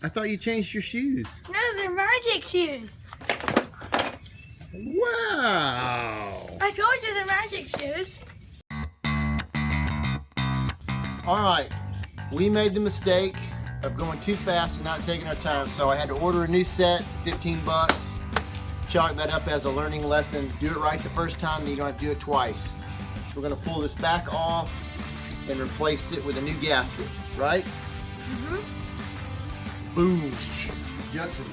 I thought you changed your shoes. No, they're magic shoes. Wow. I told you they're magic shoes. All right, we made the mistake of going too fast and not taking our time, so I had to order a new set, 15 bucks. Chalk that up as a learning lesson. Do it right the first time, then you don't have to do it twice. So we're gonna pull this back off and replace it with a new gasket, right? Mm-hmm. Boom. Judson,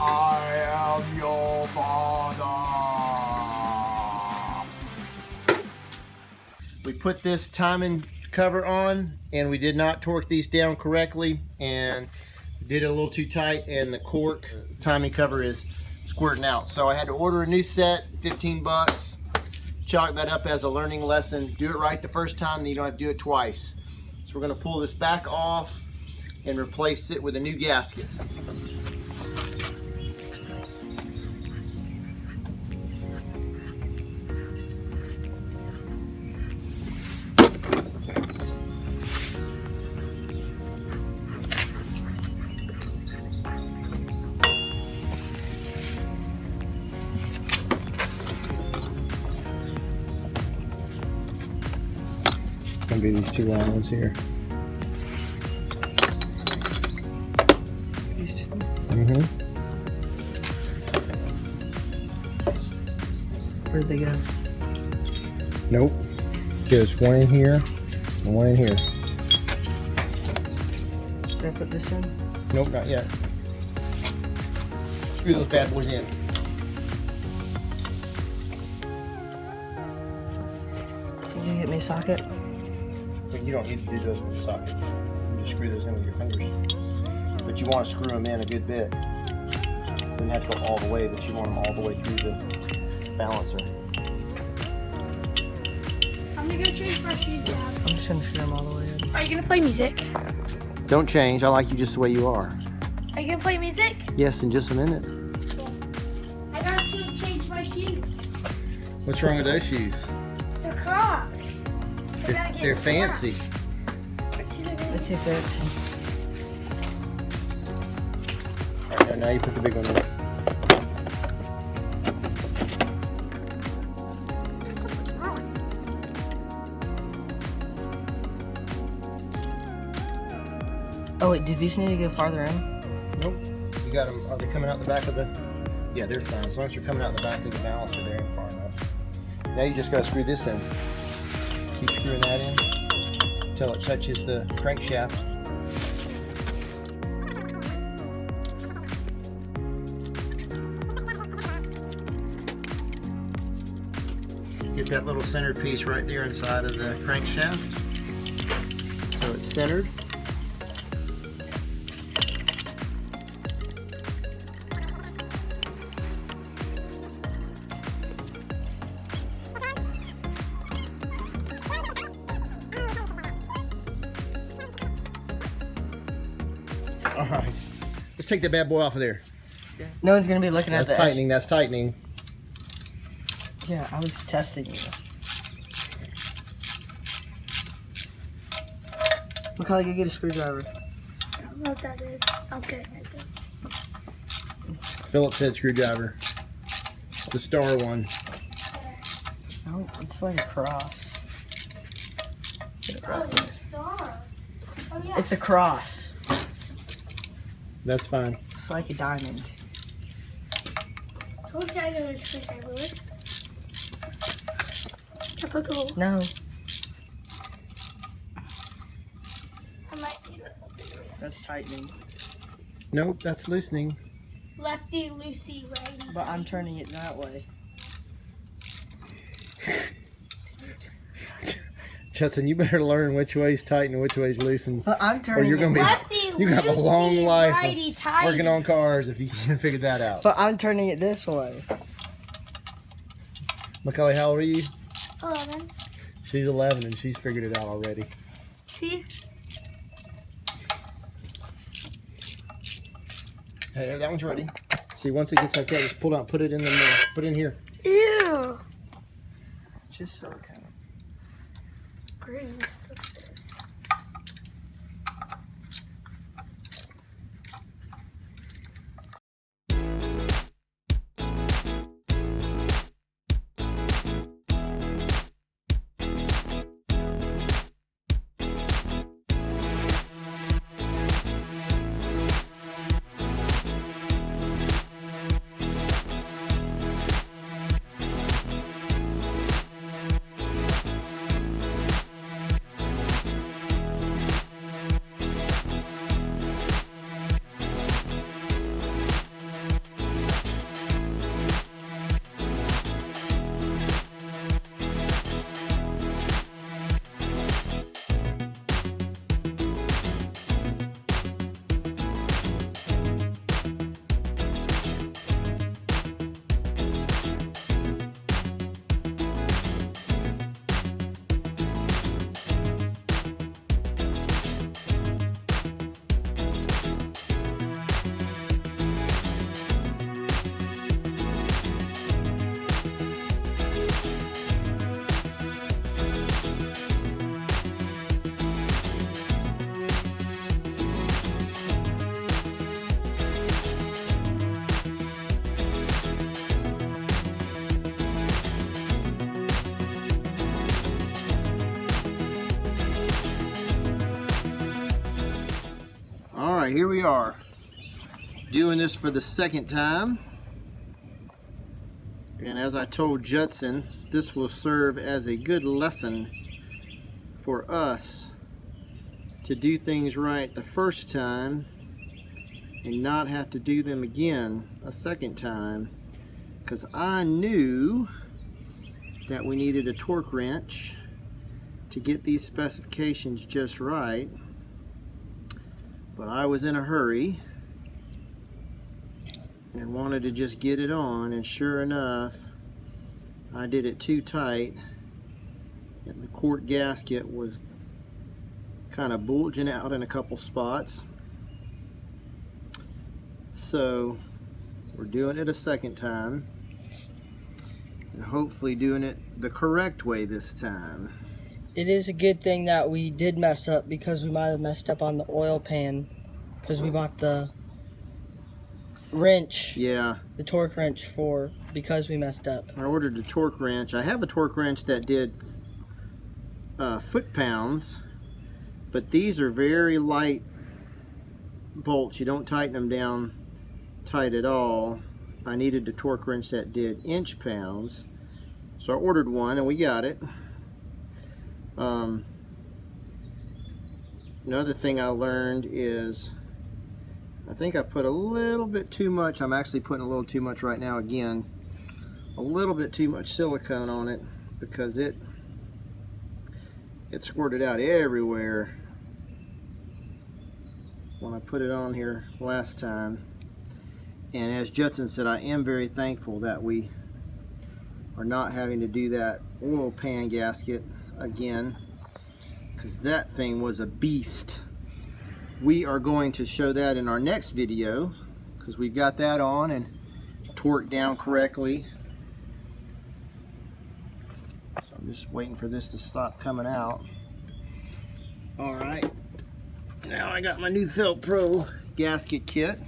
I am your father. We put this timing cover on and we did not torque these down correctly and did it a little too tight, and the cork timing cover is squirting out. So I had to order a new set, 15 bucks. Chalk that up as a learning lesson. Do it right the first time, then you don't have to do it twice. So we're gonna pull this back off and replace it with a new gasket. It's gonna be these two long ones here. These two? Mm-hmm. Where'd they go? Nope. There's one in here and one in here. Did I put this in? Nope, not yet. Screw those bad boys in. Can you get me a socket? But you don't need to do those with a socket. You just screw those in with your fingers. But you want to screw them in a good bit. You don't have to go all the way, but you want them all the way through the balancer. I'm gonna go change my shoes, Dad. I'm just gonna screw them all the way in. Are you gonna play music? Don't change. I like you just the way you are. Are you gonna play music? Yes, in just a minute. I gotta change my shoes. What's wrong with those shoes? They're Crocs. They're fancy. They're too fancy. All right, now you put the big one in. Oh wait, do these need to go farther in? Nope. You got them. Are they coming out the back of the? Yeah, they're fine. As long as you're coming out the back of the balancer, they're in far enough. Now you just gotta screw this in. Keep screwing that in until it touches the crankshaft. Get that little center piece right there inside of the crankshaft so it's centered. All right, let's take that bad boy off of there. No one's gonna be looking at That's the edge. tightening, that's tightening. Yeah, I was testing you. Macaulay, go get a screwdriver. I don't know what that is. Okay. Phillips head screwdriver. The star one. No, it's like a cross. Get it Oh, right the there. star. Oh, yeah. It's a cross. That's fine. It's like a diamond. Told you I know this screwdriver was. Typical. No, I might need it. that's tightening. Nope, that's loosening. Lefty, loosey, righty. But I'm turning it that way. Judson, you better learn which way's tight and which way's loosen. But I'm turning you're gonna it. be- Lefty, You have a long loosey, life of righty, tighty. working on cars if you can figure that out. But I'm turning it this way. Macaulay, how old are you? 11. She's 11 and she's figured it out already. See? Hey, that one's ready. See, once it gets like that, just pull it out, put it in the middle, put it in here. Ew. It's just silicone. Gross. Look at this. here we are doing this for the second time, and as I told Judson, this will serve as a good lesson for us to do things right the first time and not have to do them again a second time, because I knew that we needed a torque wrench to get these specifications just right, but I was in a hurry and wanted to just get it on, and sure enough I did it too tight and the quart gasket was kind of bulging out in a couple spots. So we're doing it a second time and hopefully doing it the correct way this time. It is a good thing that we did mess up, because we might have messed up on the oil pan, because we bought the wrench, Yeah, the torque wrench, because we messed up. I ordered a torque wrench. I have a torque wrench that did foot-pounds, but these are very light bolts. You don't tighten them down tight at all. I needed a torque wrench that did inch-pounds, so I ordered one and we got it. Another thing I learned is I think I put a little bit too much. I'm actually putting a little too much right now again. A little bit too much silicone on it, because it squirted out everywhere when I put it on here last time. And as Judson said, I am very thankful that we are not having to do that oil pan gasket again, because that thing was a beast. We are going to show that in our next video, because we've got that on and torqued down correctly. So I'm just waiting for this to stop coming out. Alright, now I got my new Felt Pro gasket kit.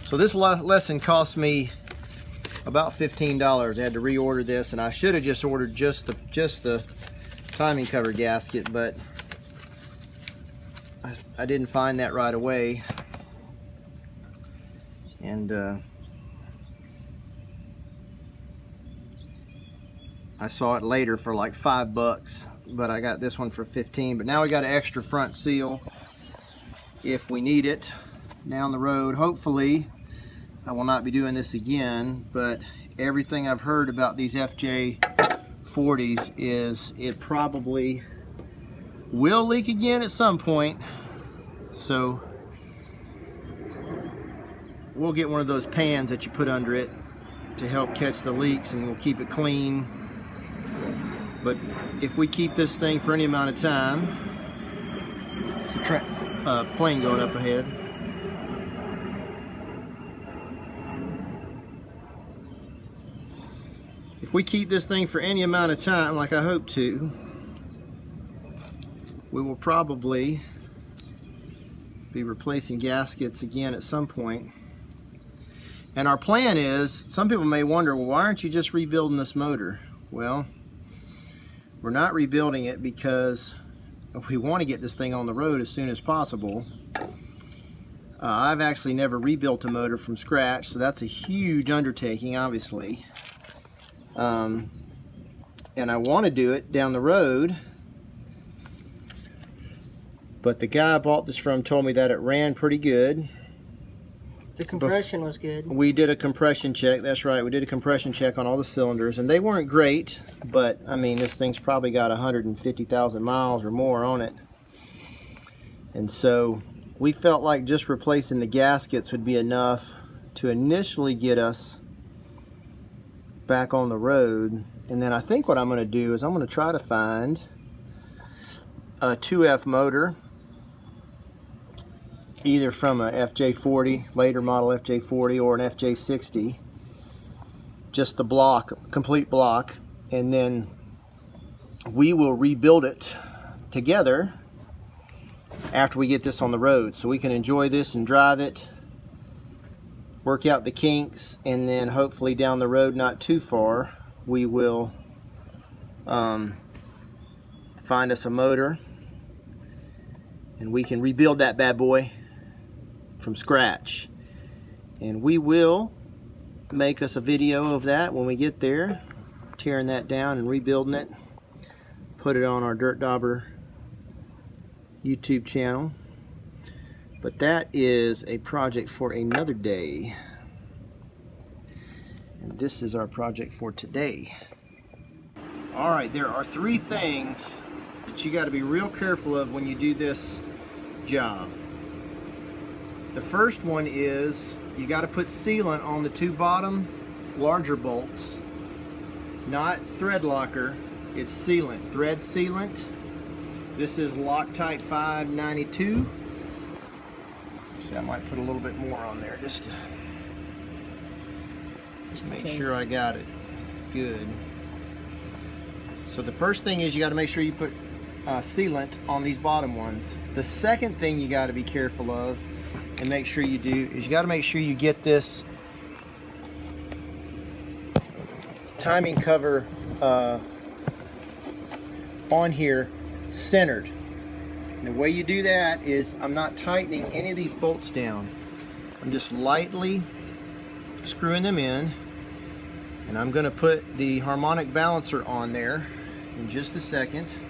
So this lesson cost me about $15. I had to reorder this, and I should have just ordered just the timing cover gasket, but I didn't find that right away, and I saw it later for like $5, but I got this one for 15. But now we got an extra front seal if we need it down the road. Hopefully I will not be doing this again, but everything I've heard about these FJ40s is it probably will leak again at some point. So we'll get one of those pans that you put under it to help catch the leaks, and we'll keep it clean. But if we keep this thing for any amount of time, it's a plane going up ahead. If we keep this thing for any amount of time, like I hope to, we will probably be replacing gaskets again at some point. And our plan is, some people may wonder, well, why aren't you just rebuilding this motor? Well, we're not rebuilding it because we want to get this thing on the road as soon as possible. I've actually never rebuilt a motor from scratch, so that's a huge undertaking, obviously. And I want to do it down the road, but the guy I bought this from told me that it ran pretty good. The compression was good. We did a compression check. That's right, we did a compression check on all the cylinders, and they weren't great, but I mean, this thing's probably got 150,000 miles or more on it. And so we felt like just replacing the gaskets would be enough to initially get us back on the road. And then I think what I'm going to do is I'm going to try to find a 2F motor, either from a FJ40, later model FJ40, or an FJ60, just the block, complete block, and then we will rebuild it together after we get this on the road, so we can enjoy this and drive it, work out the kinks, and then hopefully down the road, not too far, we will find us a motor and we can rebuild that bad boy from scratch. And we will make us a video of that when we get there, tearing that down and rebuilding it, put it on our Dirt Dauber YouTube channel. But that is a project for another day, and this is our project for today. All right, there are 3 things that you got to be real careful of when you do this job. The first one is you got to put sealant on the 2 bottom larger bolts, not thread locker, it's sealant, thread sealant. This is Loctite 592. See, I might put a little bit more on there just to make sure I got it good. So the first thing is you got to make sure you put sealant on these bottom ones. The second thing you got to be careful of and make sure you do is you got to make sure you get this timing cover on here centered. And the way you do that is I'm not tightening any of these bolts down. I'm just lightly screwing them in, and I'm going to put the harmonic balancer on there in just a second.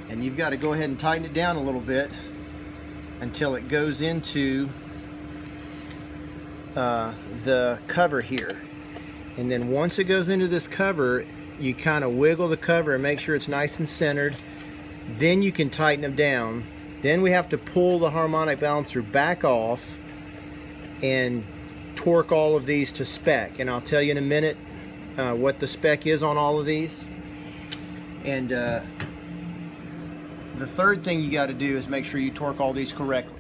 And you've got to go ahead and tighten it down a little bit until it goes into the cover here. And then once it goes into this cover, you kind of wiggle the cover and make sure it's nice and centered. Then you can tighten them down. Then we have to pull the harmonic balancer back off and torque all of these to spec. And I'll tell you in a minute what the spec is on all of these. And the third thing you got to do is make sure you torque all these correctly.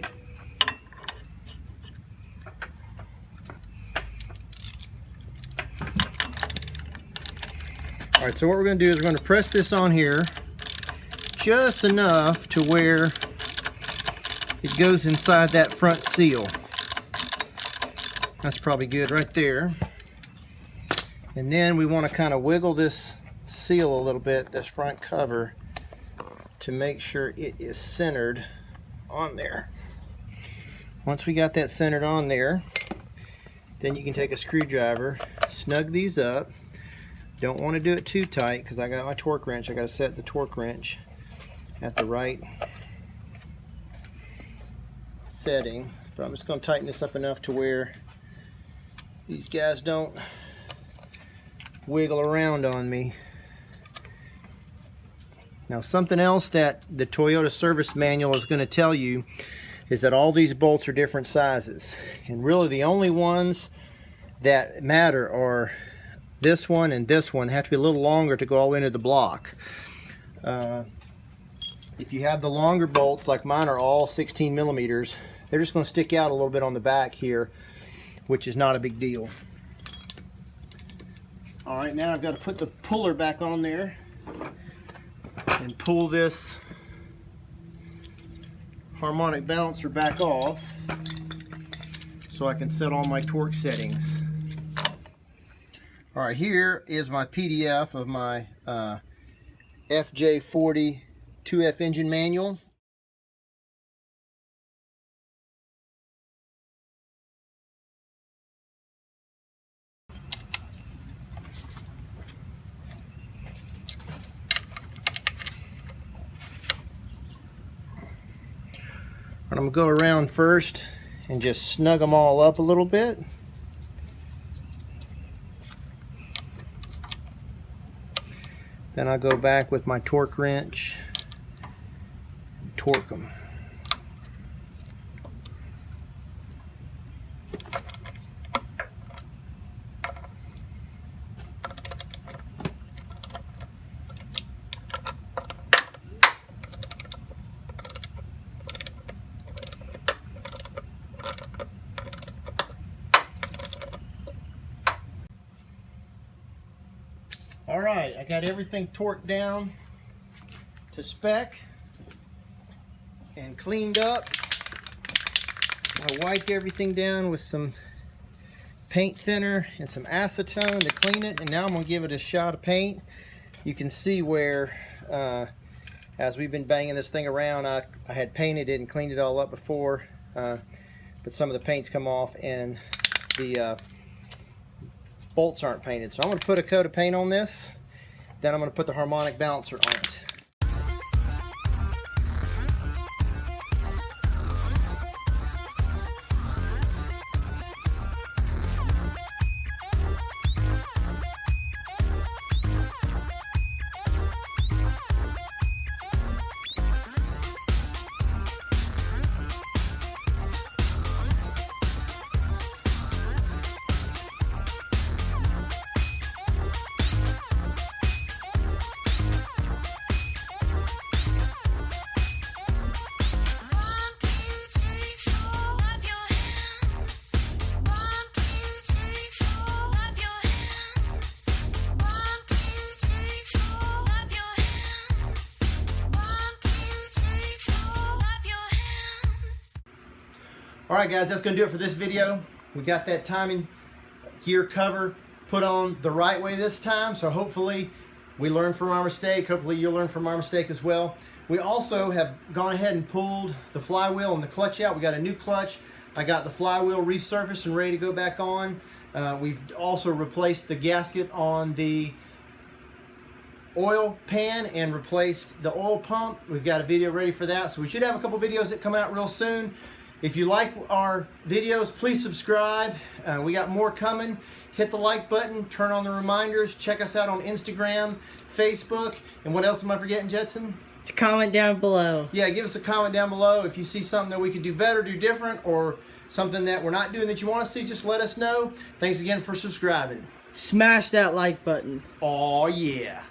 All right, so what we're going to do is we're going to press this on here just enough to where it goes inside that front seal. That's probably good right there. And then we want to kind of wiggle this seal a little bit, this front cover, to make sure it is centered on there. Once we got that centered on there, then you can take a screwdriver, snug these up. Don't want to do it too tight because I got my torque wrench. I got to set the torque wrench at the right setting. But I'm just going to tighten this up enough to where these guys don't wiggle around on me. Now, something else that the Toyota service manual is going to tell you is that all these bolts are different sizes. And really the only ones that matter are this one and this one. They have to be a little longer to go all into the block. If you have the longer bolts, like mine are all 16 millimeters, they're just going to stick out a little bit on the back here, which is not a big deal. All right, now I've got to put the puller back on there and pull this harmonic balancer back off so I can set all my torque settings. All right, here is my PDF of my FJ40 2F engine manual. I'm going to go around first and just snug them all up a little bit. Then I'll go back with my torque wrench and torque them. All right, I got everything torqued down to spec and cleaned up. I wiped everything down with some paint thinner and some acetone to clean it, and now I'm going to give it a shot of paint. You can see where, as we've been banging this thing around, I had painted it and cleaned it all up before, but but some of the paint's come off and the bolts aren't painted. So I'm going to put a coat of paint on this, then I'm going to put the harmonic balancer on it. Alright guys, that's going to do it for this video. We got that timing gear cover put on the right way this time, so hopefully we learn from our mistake. Hopefully you'll learn from our mistake as well. We also have gone ahead and pulled the flywheel and the clutch out. We got a new clutch. I got the flywheel resurfaced and ready to go back on. We've also replaced the gasket on the oil pan and replaced the oil pump. We've got a video ready for that, so we should have a couple videos that come out real soon. If you like our videos, please subscribe. We got more coming. Hit the like button, turn on the reminders, check us out on Instagram, Facebook, and what else am I forgetting, Jetson? Comment down below. Yeah, give us a comment down below. If you see something that we could do better, do different, or something that we're not doing that you want to see, just let us know. Thanks again for subscribing. Smash that like button. Oh yeah.